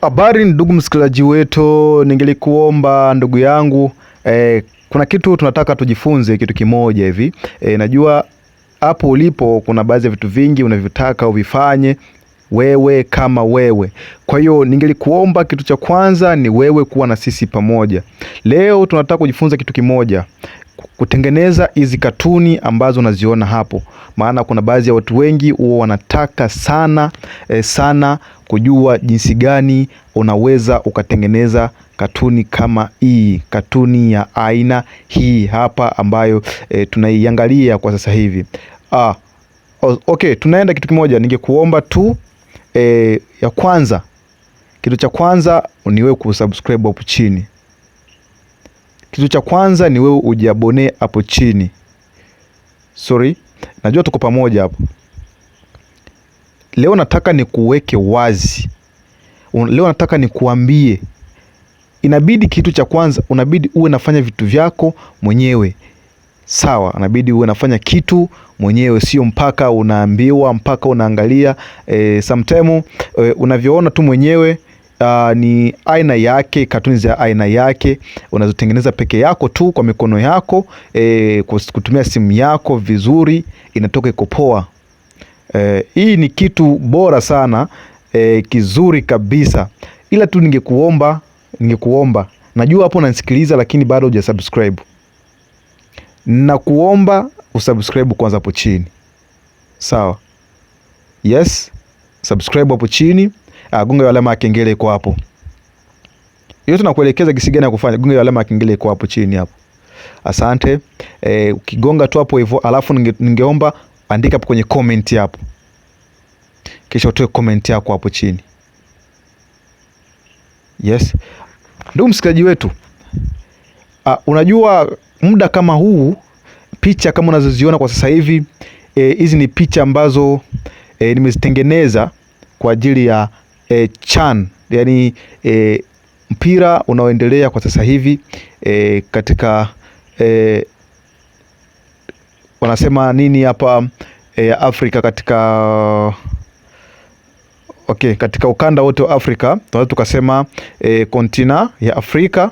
Habari ndugu msikilizaji wetu, ningelikuomba ndugu yangu kuna kitu tunataka tujifunze kitu kimoja hivi. Najua hapo ulipo kuna baadhi ya vitu vingi unavyotaka uvifanye wewe kama wewe. Kwa hiyo ningelikuomba kitu cha kwanza ni wewe kuwa na sisi pamoja. Leo tunataka kujifunza kitu kimoja, kutengeneza hizi katuni ambazo unaziona hapo. Maana kuna baadhi ya watu wengi huwa wanataka sana kujua jinsi gani unaweza ukatengeneza katuni kama hii, katuni ya aina hii hapa ambayo tunaiangalia kwa sasa hivi. Okay, tunaenda kitu kimoja, ningekuomba tu ya kwanza, kitu cha kwanza ni wewe kusubscribe hapo chini. Kitu cha kwanza ni wewe ujiabone hapo chini. Najua tuko pamoja hapo. Leo nataka nikuweke wazi. Leo nataka nikuambie, inabidi kitu cha kwanza unabidi uwe nafanya vitu vyako mwenyewe. Sawa, inabidi uwe nafanya kitu mwenyewe, sio mpaka unaambiwa, mpaka unaangalia. Sometime unavyoona tu mwenyewe ni aina yake, katuni za aina yake unazotengeneza peke yako tu kwa mikono yako, kutumia simu yako vizuri, inatoka iko poa. Hii ni kitu bora sana, kizuri kabisa. Ila tu ningekuomba, najua hapo unanisikiliza lakini bado hujasubscribe. Nakuomba usubscribe kwanza hapo chini. Sawa? Yes, subscribe hapo chini. Gonga alama ya kengele iko hapo. Yote nakuelekeza jinsi gani ya kufanya. Gonga alama ya kengele iko hapo chini hapo. Asante. Ukigonga tu hapo hivyo, alafu ningeomba andika hapo kwenye comment hapo. Kisha utoe comment yako hapo chini. Yes. Ndugu msikilizaji wetu, unajua muda kama huu, picha kama unazoziona kwa sasa hivi, hizi ni picha ambazo nimezitengeneza kwa ajili ya CHAN, yani mpira unaoendelea kwa sasa hivi katika wanasema nini hapa Afrika, katika ukanda wote wa Afrika, tunaweza tukasema kontina ya Afrika.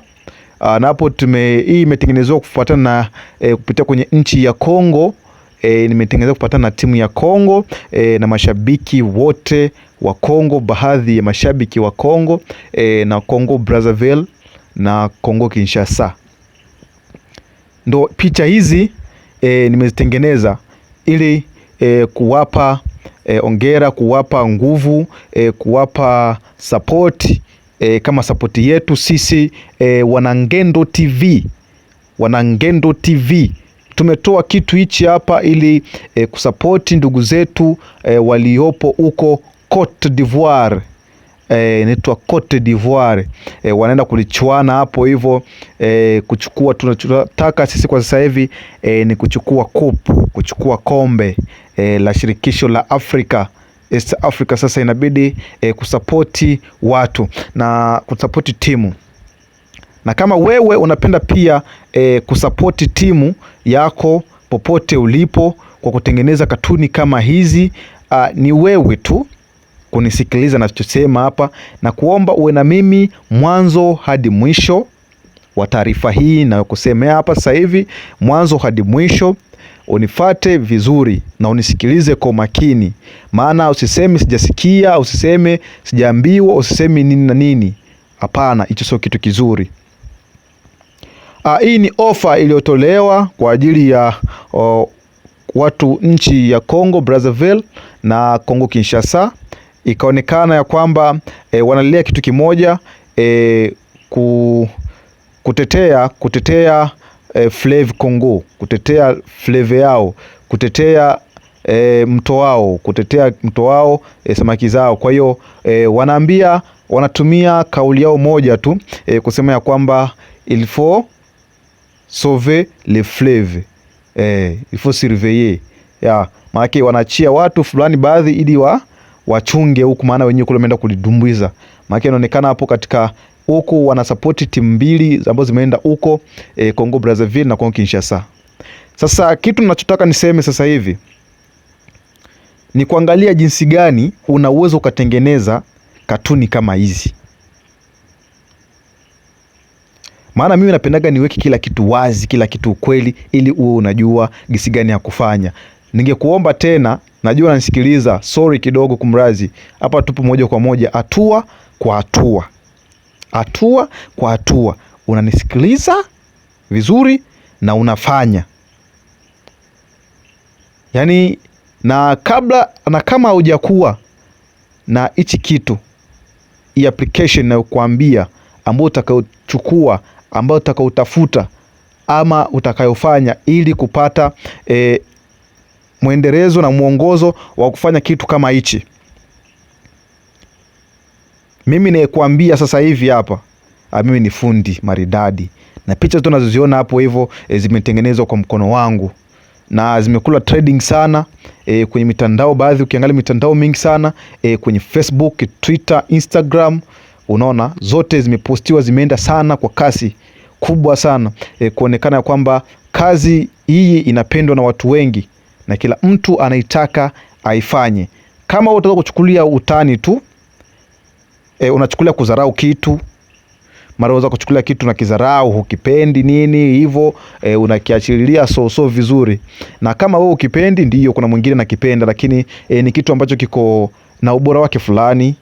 Na hapo hii imetengenezwa kufuatana na kupitia kwenye nchi ya Kongo. Nimetengenezwa kufuatana na timu ya Kongo na mashabiki wote wa Kongo, baadhi ya mashabiki wa Kongo na Kongo Brazzaville na Kongo Kinshasa. Ndo picha hizi nimezitengeneza ili kuwapa ongera, kuwapa nguvu, kuwapa support, kama support yetu sisi Wanangendo TV. Tumetoa kitu hichi hapa ili kusupport ndugu zetu waliopo huko Cote d'Ivoire. Inaitwa Cote d'Ivoire. Wanaenda kulichuana hapo hivyo, kuchukua. Tunataka sisi kwa sasa hivi ni kuchukua kombe la shirikisho la Afrika, East Africa. Sasa inabidi kusupporti watu na kusupporti timu. Na kama wewe unapenda pia kusupporti timu yako popote ulipo kwa kutengeneza katuni kama hizi, ni wewe tu kunisikiliza nachosema hapa, na kuomba uwe na mimi mwanzo hadi mwisho wa taarifa hii na kusemea hapa sasa hivi, mwanzo hadi mwisho. Unifuate vizuri na unisikilize kwa makini, maana usiseme sijasikia, usiseme sijaambiwa, usiseme nini na nini. Hapana, hicho sio kitu kizuri. Hii ni ofa iliyotolewa kwa ajili ya watu nchi ya Kongo Brazzaville na Kongo Kinshasa. Ikaonekana ya kwamba wanalea kitu kimoja, kutetea Fleuve Congo, kutetea fleuve yao, kutetea mto wao, samaki zao. Kwa hiyo wanatumia kauli yao moja tu, kusema ya kwamba il faut sauver le fleuve, il faut surveiller. Maana wanaachia watu fulani baadhi ili wachunge huku, maana wenyewe kule wameenda kulidumbuiza. Maana inaonekana hapo katika huku wana support timu mbili ambazo zimeenda huko, Kongo Brazzaville na Kongo Kinshasa. Sasa kitu ninachotaka niseme sasa hivi ni kuangalia jinsi gani una uwezo ukatengeneza katuni kama hizi. Maana mimi napendaga niweke kila kitu wazi, kila kitu ukweli, ili uwe unajua gisi gani ya kufanya. Ningekuomba tena, najua unanisikiliza, sorry kidogo kumrazi. Hapa tupo moja kwa moja, hatua kwa hatua. Hatua kwa hatua. Unanisikiliza vizuri na unafanya. Yaani na kama hujakuwa na hichi kitu, hii application nayokuambia, ambayo utakayochukua, ambayo utakayotafuta ama utakayofanya ili kupata mwendelezo na mwongozo wa kufanya kitu kama hichi. Mimi nakuambia sasa hivi hapa, mimi ni fundi maridadi, na picha tunazoziona hapo hivyo zimetengenezwa kwa mkono wangu na zimekula trading sana kwenye mitandao. Baadhi ukiangalia mitandao mingi sana kwenye Facebook, Twitter, Instagram, unaona zote zimepostiwa, zimeenda sana kwa kasi kubwa sana kuonekana kwamba kazi hii inapendwa na watu wengi na kila mtu anaitaka aifanye. Kama utaweza kuchukulia utani tu, unachukulia kudharau kitu, mara unaweza kuchukulia kitu na kidharau, hukipendi nini hivyo, unakiachililia so vizuri. Na kama wewe ukipendi, ndio kuna mwingine nakipenda, lakini ni kitu ambacho kiko na ubora wake fulani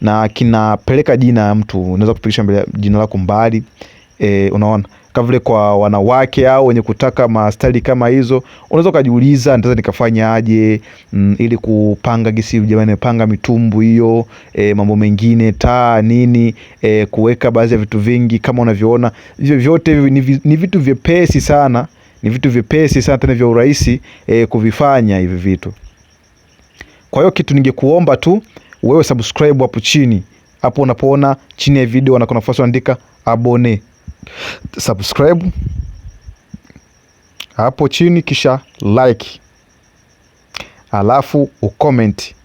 na kinapeleka jina ya mtu, unaweza kupigisha mbele jina lako mbali. Unaona, kama vile kwa wanawake au wenye kutaka mastyle kama hizo, unaweza kujiuliza nitaweza nikafanya aje ili kupanga gisi jamani, panga mitumbu hiyo, mambo mengine taa nini, kuweka baadhi ya vitu vingi kama unavyoona. Hivyo vyote ni vitu vyepesi sana, ni vitu vyepesi sana tena vya urahisi kuvifanya hivi vitu. Kwa hiyo kitu ningekuomba tu wewe subscribe hapo chini. Hapo unapoona chini ya video kuna nafasi andika abone. Subscribe hapo chini, kisha like, alafu ucomment.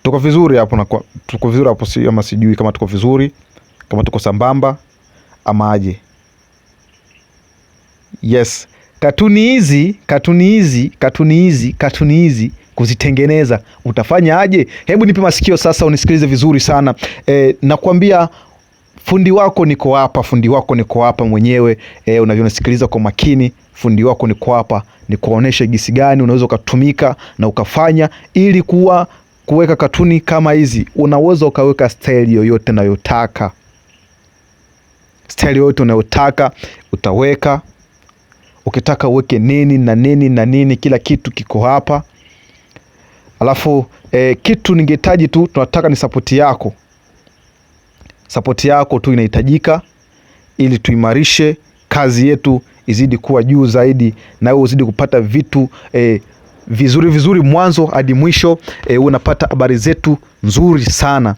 Tuko vizuri hapo na tuko vizuri hapo, ama sijui kama tuko vizuri, kama tuko sambamba ama aje. Yes, katuni hizi kuzitengeneza utafanya aje? Hebu nipe masikio sasa unisikilize vizuri sana. Nakwambia fundi wako niko hapa mwenyewe. Unavyonisikiliza kwa makini, fundi wako niko hapa, nikuoneshe gisi gani unaweza ukatumika na ukafanya ili kuweka katuni kama hizi. Unaweza ukaweka style yoyote unayotaka. Style yoyote unayotaka utaweka. Ukitaka uweke nini na nini na nini, kila kitu kiko hapa. Alafu kitu ningehitaji tu, tunataka ni support yako. Support yako tu inahitajika ili tuimarishe kazi yetu izidi kuwa juu zaidi, na wewe uzidi kupata vitu vizuri mwanzo hadi mwisho. Unapata habari zetu nzuri sana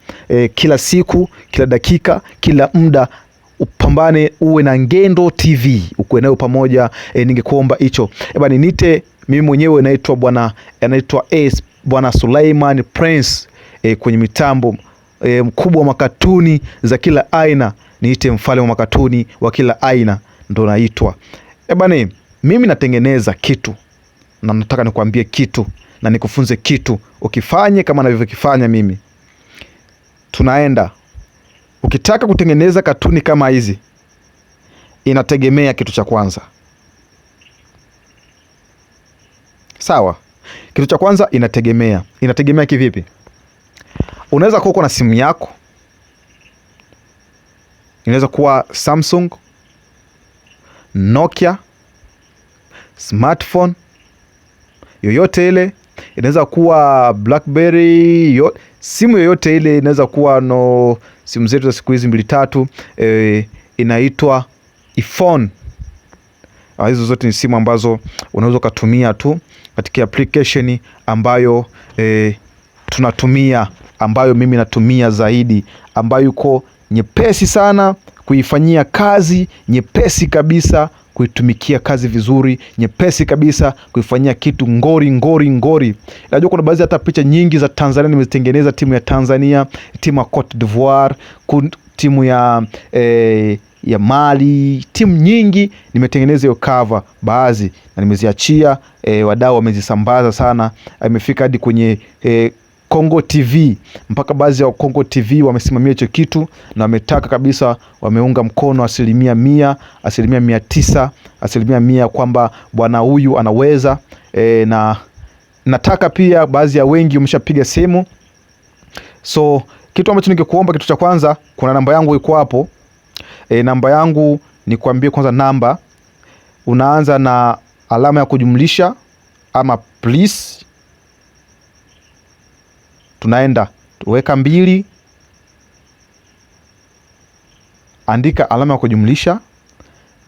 kila siku, kila dakika, kila muda. Upambane uwe na Ngendo TV, ukuwe nayo pamoja. Ningekuomba hicho. Bwana niite mimi mwenyewe, anaitwa Bwana Suleiman Prince kwenye mitambo, mkubwa wa makatuni za kila aina. Niite mfalme wa makatuni wa kila aina, ndo naitwa. Bwana mimi natengeneza kitu na nataka nikwambie kitu na nikufunze kitu, ukifanye kama ninavyokifanya mimi. Tunaenda. Ukitaka kutengeneza katuni kama hizi, inategemea kitu cha kwanza. Sawa? Kitu cha kwanza inategemea kivipi? Unaweza kuwa na simu yako. Inaweza kuwa Samsung, Nokia, smartphone yoyote ile. Inaweza kuwa BlackBerry, simu yoyote ile. Inaweza kuwa simu zetu za siku hizi 2-3 inaitwa iPhone. Hizo zote ni simu ambazo unaweza kutumia tu katika application ambayo tunatumia, ambayo mimi natumia zaidi, ambayo yuko nyepesi sana kuifanyia kazi, nyepesi kabisa kuitumikia kazi vizuri, nyepesi kabisa kuifanyia kitu ngori. Najua kuna baadhi hata picha nyingi za Tanzania nimezitengeneza, timu ya Tanzania, timu ya Cote d'Ivoire, timu ya Mali, timu nyingi nimetengeneza hiyo cover baadhi na nimeziachia, wadau wamezisambaza sana, imefika hadi kwenye Kongo TV. Mpaka baadhi ya Kongo TV wamesimamia hicho kitu na wametaka kabisa, wameunga mkono 100%, 900%, 100% kwamba bwana huyu anaweza. Na nataka pia baadhi ya wengi umeshapiga simu. So kitu ambacho ningekuomba, kitu cha kwanza, kuna namba yangu iko hapo. Namba yangu ni kuambia kwanza, namba unaanza na alama ya kujumlisha ama please, tunaenda weka 2, andika alama ya kujumlisha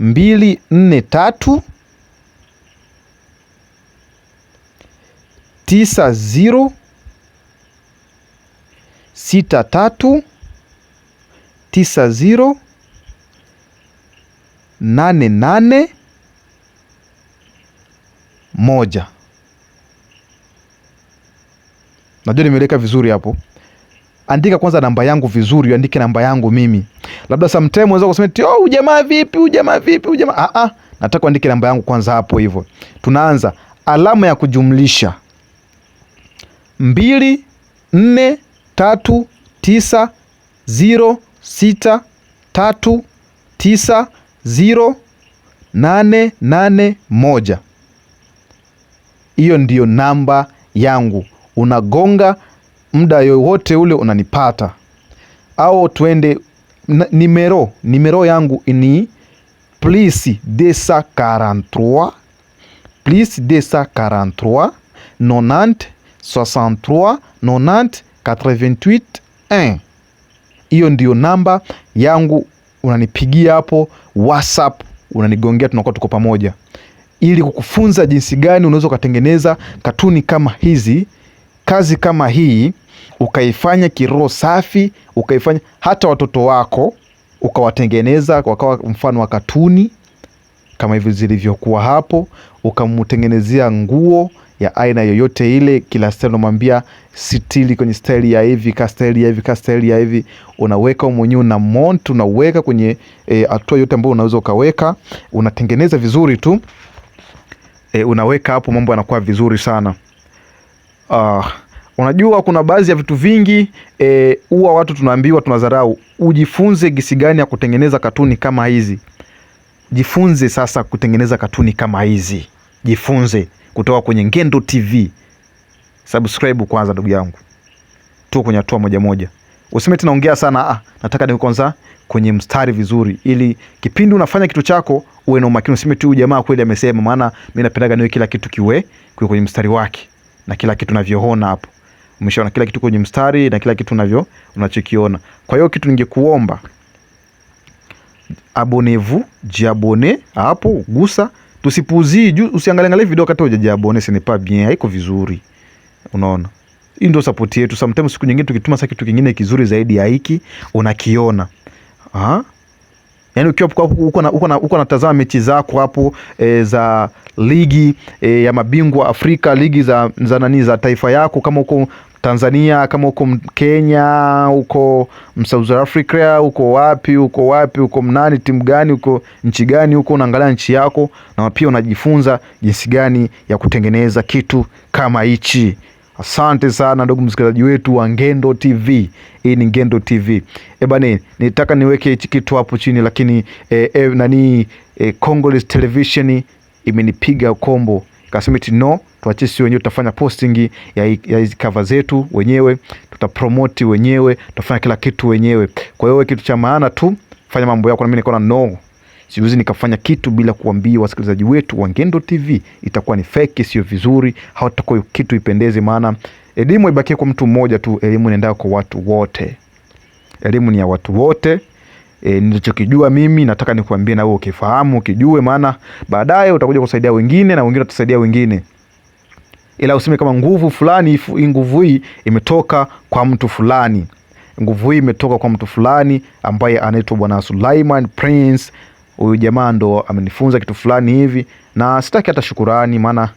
243 90 63 90 88 1. Najua nimeleka vizuri hapo. Andika kwanza namba yangu vizuri, andike namba yangu mimi. Labda sometime unaweza kusema ujamaa vipi, ujamaa vipi, ujamaa. Nataka andike namba yangu kwanza hapo hivyo. Tunaanza alama ya kujumlisha 2 4 3 9 0 6 3 9 0 8 8 1. Hiyo ndiyo namba yangu. Unagonga muda yoyote ule unanipata. Au tuende nimero yangu ni plus 243 plus 243 90 63 90 88 1. Hiyo ndiyo namba yangu. Unanipigia hapo WhatsApp, unanigongea, tunakuwa tuko pamoja, ili kukufunza jinsi gani unaweza kutengeneza katuni kama hizi, kazi kama hii, ukaifanya kiroho safi, ukaifanya hata watoto wako ukawatengeneza wakawa mfano wa katuni kama hivi zilivyokuwa hapo, ukamtengenezea nguo ya aina yoyote ile. Kila style unamwambia style kwenye style ya hivi, ka style ya hivi, ka style ya hivi, unaweka mwenyewe na mount, unaweka kwenye hatua yote ambayo unaweza ukaweka, unatengeneza vizuri tu. Unaweka hapo, mambo yanakuwa vizuri sana. Unajua kuna baadhi ya vitu vingi huwa watu tunaambiwa, tunadharau. Ujifunze gisi gani ya kutengeneza katuni kama hizi. Jifunze sasa kutengeneza katuni kama hizi. Jifunze kutoka kwenye Ngendo TV. Subscribe kwanza ndugu yangu. Tu kwenye hatua moja moja. Useme tena ongea sana. Nataka niwe kwanza kwenye mstari vizuri, ili kipindi unafanya kitu chako uwe na umakini. Useme tu jamaa kweli amesema, maana mimi napendaga niwe kila kitu kiwe kwenye mstari wake, na kila kitu unavyoona hapo. Umeshaona kila kitu kwenye mstari na kila kitu unachokiona. Kwa hiyo kitu ningekuomba, abonnez-vous, jiabone hapo, gusa, tusipuuzie juu, usiangalie video kata hujajiabone, ce n'est pas bien, haiko vizuri. Unaona? Hii ndio support yetu. Sometimes siku nyingine tukituma sasa kitu kingine kizuri zaidi ya hiki unakiona. Yaani ukiwa uko natazama mechi zako hapo za ligi ya mabingwa Afrika, ligi za za taifa yako, kama uko Tanzania, kama uko Kenya, uko South Africa, uko wapi, uko mnani, timu gani, uko nchi gani, uko unaangalia nchi yako, na pia unajifunza jinsi gani ya kutengeneza kitu kama hichi. Asante sana ndugu msikilizaji wetu wa Ngendo TV. Hii ni Ngendo TV. Bana, nitaka niweke hichi kitu hapo chini, lakini Congolese Television imenipiga kombo. Kasema no, tuache sisi wenyewe tutafanya posting ya hizi cover zetu wenyewe, tutapromote wenyewe, tutafanya kila kitu wenyewe. Kwa hiyo kitu cha maana tu, fanya mambo yako, na mimi nikaona no, siwezi nikafanya kitu bila kuambia wasikilizaji wetu wa Ngendo TV. Itakuwa ni fake, sio vizuri, hawatakuwa kitu ipendeze. Maana elimu ibakie kwa mtu mmoja tu, elimu inaenda kwa watu wote. Elimu ni ya watu wote. Nilichokijua mimi nataka nikuambie na wewe ukifahamu, ukijue, maana baadaye utakuja kusaidia wengine na wengine watasaidia wengine. Ila useme kama nguvu fulani, nguvu hii imetoka kwa mtu fulani. Nguvu hii imetoka kwa mtu fulani ambaye anaitwa Bwana Sulaiman Prince. Huyu jamaa ndo amenifunza kitu fulani hivi, na sitaki hata shukurani, maana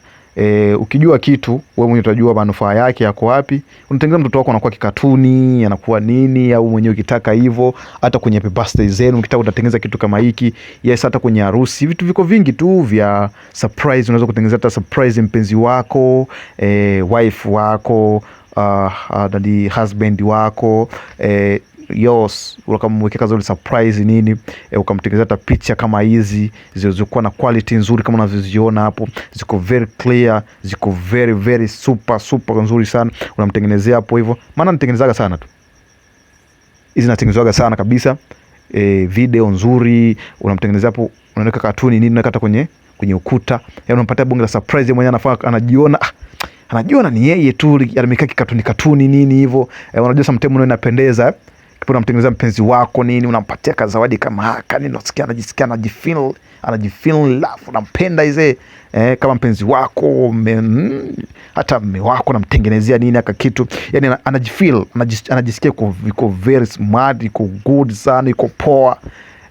ukijua kitu wewe mwenyewe utajua manufaa yake yako wapi. Unatengeneza mtoto wako anakuwa kikatuni, anakuwa nini, au mwenyewe ukitaka hivyo. Hata kwenye birthday zenu ukitaka kutengeneza kitu kama hiki, yes, hata kwenye harusi, vitu viko vingi tu vya surprise. Unaweza kutengeneza hata surprise mpenzi wako, wife wako, dadi husband wako yos ukamwekea kazi surprise nini, ukamtengenezea hata picha kama hizi zilizokuwa na quality nzuri kama unavyoziona hapo, ziko very clear, ziko very very super nzuri sana, unamtengenezea hapo hivyo. Maana nitengenezaga sana tu hizi, natengenezaga sana kabisa. Video nzuri unamtengenezea hapo, unaweka katuni nini, unaweka hata kwenye ukuta, yaani unampatia bonge la surprise mwenyewe, anajiona ni yeye tu amekaa katuni nini hivyo. Unajua sometimes unaona inapendeza kipo, unamtengenezea mpenzi wako nini, unampatia kazawadi kama haka nini, unasikia anajifeel love, unampenda hize kama mpenzi wako hata mume wako unamtengenezea nini aka kitu, yani anajisikia iko very smart, iko good sana, iko poa,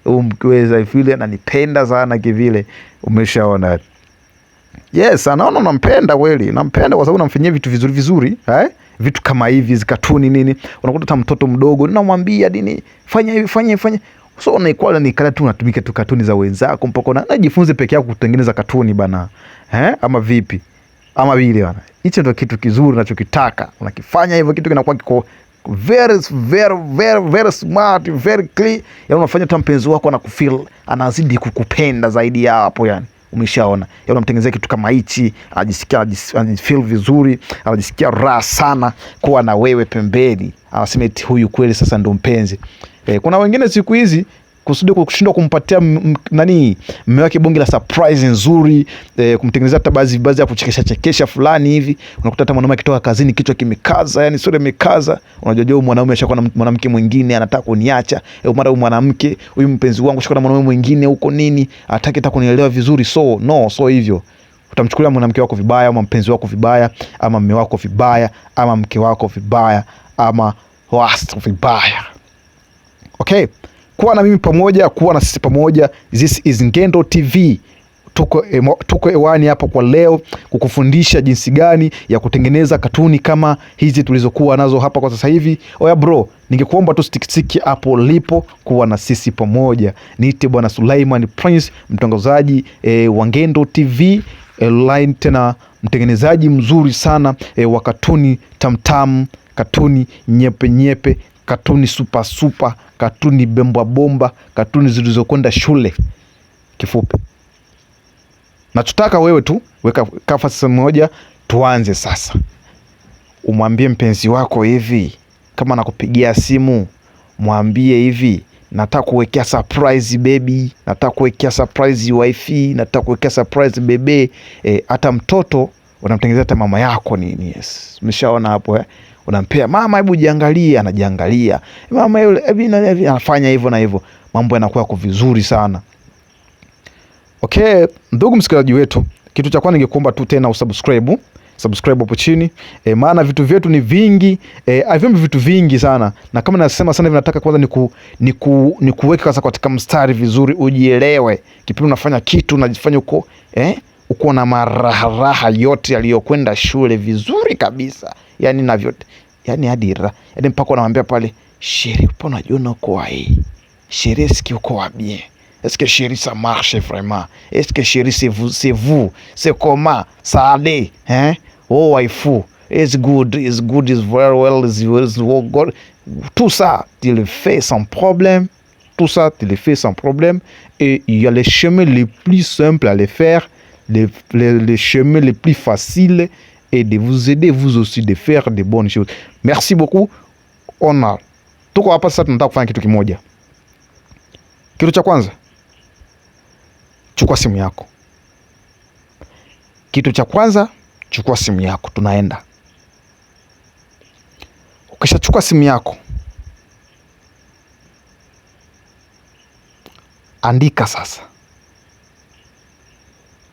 umkiweza vile ananipenda sana kivile. Umeshaona? Yes, anaona unampenda kweli, nampenda kwa sababu unamfanyia vitu vizuri vitu kama hivi zikatuni nini. Unakuta hata mtoto mdogo unamwambia nini, fanya hivi. So unaikuwa ni kala tu unatumika tu katuni za wenzako, mpaka unajifunze peke yako kutengeneza katuni bana. Ama vipi? Ama vile bana. Hicho ndio kitu kizuri unachokitaka. Unakifanya hivyo kitu kinakuwa kiko very smart, very clear. Ya unafanya hata mpenzi wako anakufeel, anazidi kukupenda zaidi ya hapo yani. Umeshaona? Ya unamtengenezea kitu kama hichi, anajifeel vizuri, anajisikia raha sana kuwa na wewe pembeni. Anasema eti huyu kweli sasa ndo mpenzi. Kuna wengine siku hizi kushindwa kumpatia mume wake bonge la surprise nzuri, kumtengenezea hata baadhi ya kuchekesha fulani hivi. Unakuta hata mwanaume akitoka kazini kichwa kimekaza, yani sura imekaza. Unajua mwanaume ashakuwa na mwanamke mwingine, anataka kuniacha. Mara mwanamke huyu mpenzi wangu ashakuwa na mwanaume mwingine huko nini, hataki hata kunielewa vizuri. So hivyo utamchukulia mwanamke wako vibaya, ama mpenzi wako vibaya, ama mume wako vibaya, ama mke wako vibaya, ama watu vibaya. Okay, kuwa na mimi pamoja, kuwa na sisi pamoja. This is Ngendo TV. Tuko hewani hapa kwa leo kukufundisha jinsi gani ya kutengeneza katuni kama hizi tulizokuwa nazo hapa kwa sasa hivi. Oya bro, ningekuomba tu stick hapo lipo, kuwa na sisi pamoja. Niite bwana Sulaiman Prince, mtangazaji wa Ngendo TV line, tena mtengenezaji mzuri sana wa katuni tamtam, katuni nyepe, katuni super, katuni bomba, katuni zilizokwenda shule. Kifupi, nachotaka wewe tu weka nafasi moja, tuanze sasa. Umwambie mpenzi wako hivi, kama nakupigia simu mwambie hivi, nataka kuwekea surprise baby, nataka kuwekea surprise wifi, nataka kuwekea surprise bebe. Hata mtoto unamtengenezea hata mama yako nini. Yes, umeshaona hapo unampea mama, hebu jiangalie, anajiangalia. Mama yule anafanya hivyo na hivyo, mambo yanakuwa kwa vizuri sana. Okay, ndugu msikilizaji wetu, kitu cha kwanza ningekuomba tu tena usubscribe hapo chini. Maana vitu vyetu ni vingi, vitu vingi sana. Na kama nasema sana hivi, nataka kwanza ni kuweka sasa katika mstari vizuri, ujielewe. Kipindi unafanya kitu unajifanya uko na maraha yote aliyokwenda shule vizuri kabisa. Yani na vyote. Yani hadira. Yani mpaka unamwambia pale, "Chérie, upo najiona uko hii. Chérie, est-ce que uko bien? Est-ce que chérie ça marche vraiment? Est-ce que chérie c'est vous? C'est comment? Ça allait, hein? Oh waifu, it's good, it's very well, it's good." Tout ça, tu le fais sans problème. Et il y a les chemins les plus simples à le faire, les chemins les plus faciles, et de vous aider vous aussi de faire de bonnes choses. Merci beaucoup. Tuko hapa sasa, tunataka kufanya kitu kimoja. Kitu cha kwanza, chukua simu yako. Tunaenda. Ukishachukua simu yako, andika sasa.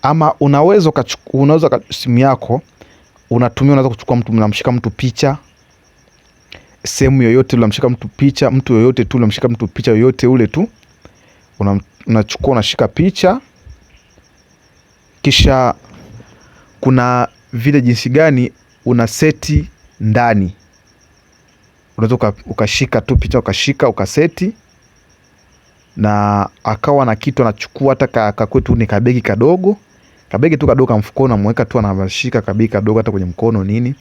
Ama unaweza simu yako unaweza kuchukua unamshika mtu picha, sehemu yoyote unamshika mtu picha, mtu yoyote tu unamshika mtu picha yoyote ule tu. Unachukua unashika picha, kisha kuna vile jinsi gani una seti ndani. Unaweza ukashika tu picha, ukaseti, na akawa na kitu anachukua hata kakwetu ni kabegi kadogo tu kadogo mfukoni, unamweka tu, anashika kabegi kadogo hata kwenye mkono nini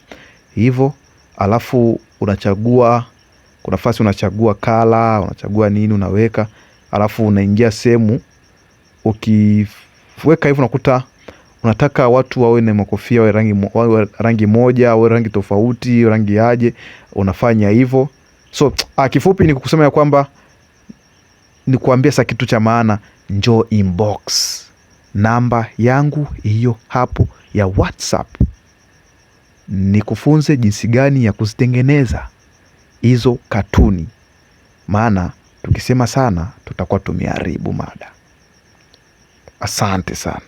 hivyo. alafu unachagua, kuna nafasi unachagua kala, unachagua nini unaweka, alafu unaingia sehemu. Ukiweka hivyo unakuta unataka watu wawe na makofia wawe rangi moja, wawe rangi tofauti, rangi aje, unafanya hivyo. So kifupi ni kusema ya kwamba ni kuambia sasa kitu cha maana, njoo inbox. Namba yangu hiyo hapo ya WhatsApp. Nikufunze jinsi gani ya kuzitengeneza hizo katuni. Maana tukisema sana tutakuwa tumeharibu mada. Asante sana.